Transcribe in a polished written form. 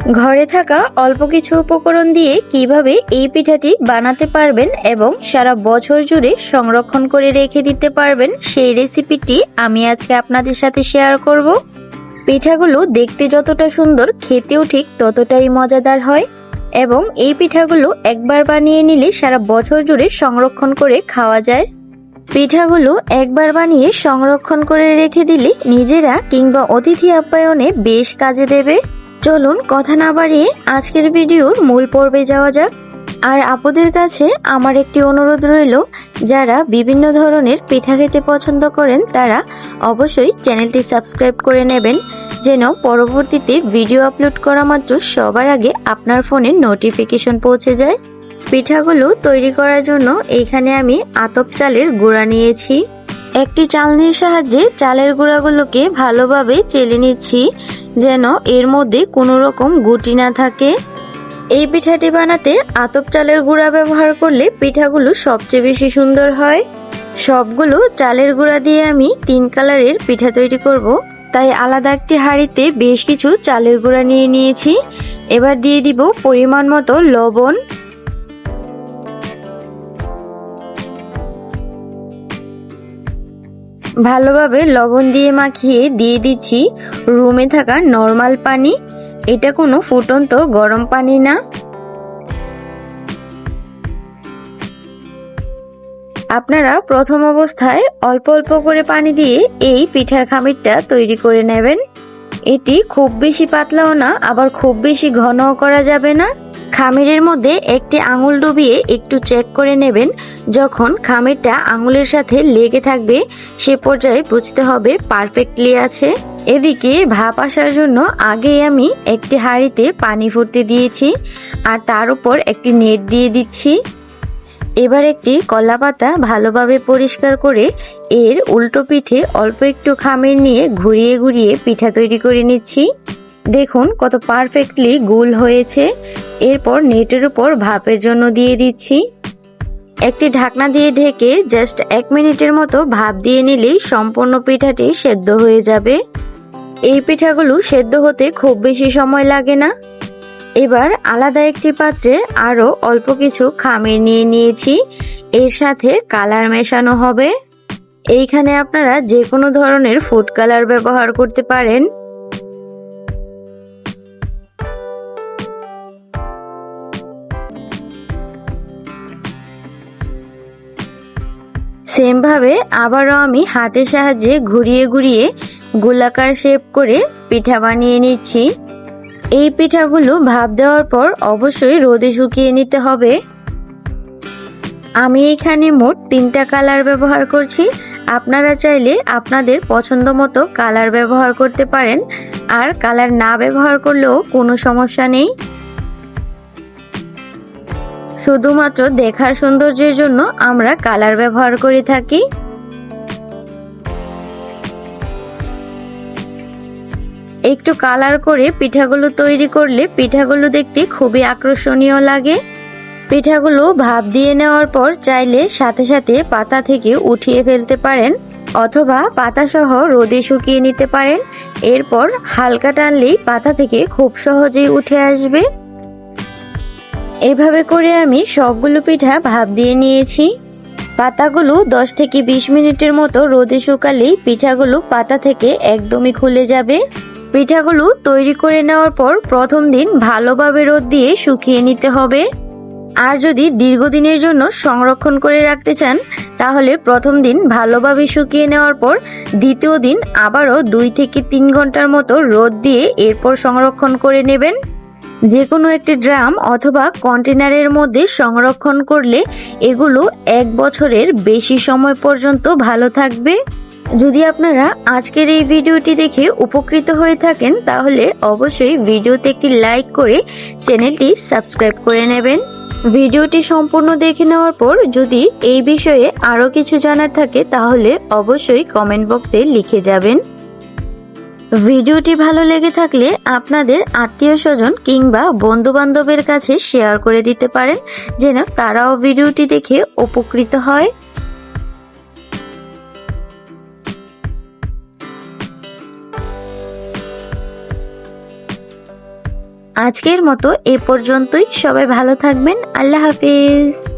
ঘরে থাকা অল্প কিছু উপকরণ দিয়ে কিভাবে এই পিঠাটি বানাতে পারবেন এবং সারা বছর জুড়ে সংরক্ষণ করে রেখে দিতে পারবেন সেই রেসিপিটি আমি আজকে আপনাদের সাথে শেয়ার করব। পিঠাগুলো দেখতে যতটা সুন্দর খেতেও ঠিক ততটাই মজাদার হয় এবং এই পিঠাগুলো একবার বানিয়ে নিলে সারা বছর জুড়ে সংরক্ষণ করে খাওয়া যায়। পিঠাগুলো একবার বানিয়ে সংরক্ষণ করে রেখে দিলে নিজেরা কিংবা অতিথি আপ্যায়নে বেশ কাজে দেবে। চলুন কথা না বাড়িয়ে আজকের ভিডিওর মূল পর্বে যাওয়া যাক। আর আপুদের কাছে আমার একটি অনুরোধ রইল, যারা বিভিন্ন ধরনের পিঠা খেতে পছন্দ করেন তারা অবশ্যই চ্যানেলটি সাবস্ক্রাইব করে নেবেন, যেন পরবর্তীতে ভিডিও আপলোড করা মাত্র সবার আগে আপনার ফোনে নোটিফিকেশন পৌঁছে যায়। পিঠাগুলো তৈরি করার জন্য এখানে আমি আতপ চালের গুঁড়া নিয়েছি। একটি চালনির সাহায্যে চালের গুঁড়াগুলোকে ভালোভাবে চেলে নিচ্ছি, যেন এর মধ্যে কোনো রকম গুটি না থাকে। এই পিঠাটি বানাতে আতপ চালের গুঁড়া ব্যবহার করলে পিঠাগুলো সবচেয়ে বেশি সুন্দর হয়। সবগুলো চালের গুঁড়া দিয়ে আমি 3 কালারের পিঠা তৈরি করব, তাই আলাদা একটি হাঁড়িতে বেশ কিছু চালের গুঁড়া নিয়ে নিয়েছি। এবার দিয়ে দিব পরিমাণ মতো লবণ, ভালোভাবে লবণ দিয়ে মাখিয়ে দিয়ে দিচ্ছি রুমে থাকা নরমাল পানি। এটা কোনো ফুটন্ত গরম পানি না। আপনারা প্রথম অবস্থায় অল্প অল্প করে পানি দিয়ে এই পিঠার খামিরটা তৈরি করে নেবেন। এটি খুব বেশি পাতলাও না, আবার খুব বেশি ঘনও করা যাবে না। খামিরের মধ্যে একটি আঙুল ডুবিয়ে একটু চেক করে নেবেন। যখন খামিরটা আঙুলের সাথে লেগে থাকবে সে পর্যায়ে বুঝতে হবে পারফেক্টলি আছে। এদিকে ভাপ আসার জন্য আগে আমি একটি হাঁড়িতে পানি ফুটতে দিয়েছি আর তার উপর একটি নেট দিয়ে দিচ্ছি। এবার একটি কলা পাতা ভালোভাবে পরিষ্কার করে এর উল্টো পিঠে অল্প একটু খামির নিয়ে ঘুরিয়ে ঘুরিয়ে পিঠা তৈরি করে নিচ্ছি। দেখুন কত পারফেক্টলি গোল হয়েছে। এরপর নেটের উপর ভাপের জন্য দিয়ে দিচ্ছি। একটি ঢাকনা দিয়ে ঢেকে জাস্ট 1 মিনিটের মতো ভাপ দিয়ে নিলেই সম্পূর্ণ পিঠাটি সেদ্ধ হয়ে যাবে। এই পিঠাগুলো সেদ্ধ হতে খুব বেশি সময় লাগে না। এবার আলাদা একটি পাত্রে আরো অল্প কিছু খামির নিয়ে নিয়েছি, এর সাথে কালার মেশানো হবে। এইখানে আপনারা যে কোনো ধরনের ফুড কালার ব্যবহার করতে পারেন। সেম ভাবে আবারও আমি হাতের সাহায্যে ঘুরিয়ে ঘুরিয়ে গোলাকার শেপ করে পিঠা বানিয়ে নিচ্ছি। এই পিঠাগুলো ভাপ দেওয়ার পর অবশ্যই রোদে শুকিয়ে নিতে হবে। আমি এখানে মোট 3টা কালার ব্যবহার করছি। আপনারা চাইলে আপনাদের পছন্দ মতো কালার ব্যবহার করতে পারেন, আর কালার না ব্যবহার করলেও কোনো সমস্যা নেই। শুধুমাত্র দেখার সৌন্দর্যের জন্য আমরা কালার ব্যবহার করে থাকি। একটু কালার করে পিঠাগুলো তৈরি করলে পিঠাগুলো দেখতে খুবই আকর্ষণীয় লাগে। পিঠাগুলো ভাপ দিয়ে নেওয়ার পর চাইলে সাথে সাথে পাতা থেকে উঠিয়ে ফেলতে পারেন, অথবা পাতা সহ রোদে শুকিয়ে নিতে পারেন। এরপর হালকা টানলেই পাতা থেকে খুব সহজেই উঠে আসবে। এভাবে করে আমি সবগুলো পিঠা ভাপ দিয়ে নিয়েছি। পাতাগুলো 10 থেকে 20 মিনিটের মতো রোদে শুকালেই পিঠাগুলো পাতা থেকে একদমই খুলে যাবে। পিঠাগুলো তৈরি করে নেওয়ার পর প্রথম দিন ভালোভাবে রোদ দিয়ে শুকিয়ে নিতে হবে। আর যদি দীর্ঘদিনের জন্য সংরক্ষণ করে রাখতে চান তাহলে প্রথম দিন ভালোভাবে শুকিয়ে নেওয়ার পর দ্বিতীয় দিন আবারও 2 থেকে 3 ঘন্টার মতো রোদ দিয়ে এরপর সংরক্ষণ করে নেবেন। যে কোনো একটি ড্রাম অথবা কন্টেনারের মধ্যে সংরক্ষণ করলে এগুলো 1 বছরের বেশি সময় পর্যন্ত ভালো থাকবে। যদি আপনারা আজকের এই ভিডিওটি দেখে উপকৃত হয়ে থাকেন তাহলে অবশ্যই ভিডিওতে একটি লাইক করে চ্যানেলটি সাবস্ক্রাইব করে নেবেন। ভিডিওটি সম্পূর্ণ দেখে নেওয়ার পর যদি এই বিষয়ে আরো কিছু জানার থাকে তাহলে অবশ্যই কমেন্ট বক্সে লিখে যাবেন। ভিডিওটি ভালো লেগে থাকলে আপনাদের আত্মীয়-স্বজন কিংবা বন্ধু-বান্ধবের কাছে শেয়ার করে দিতে পারেন, যেন তারাও ভিডিওটি দেখে উপকৃত হয়। আজকের মতো এ পর্যন্তই। সবাই ভালো থাকবেন। আল্লাহ হাফিজ।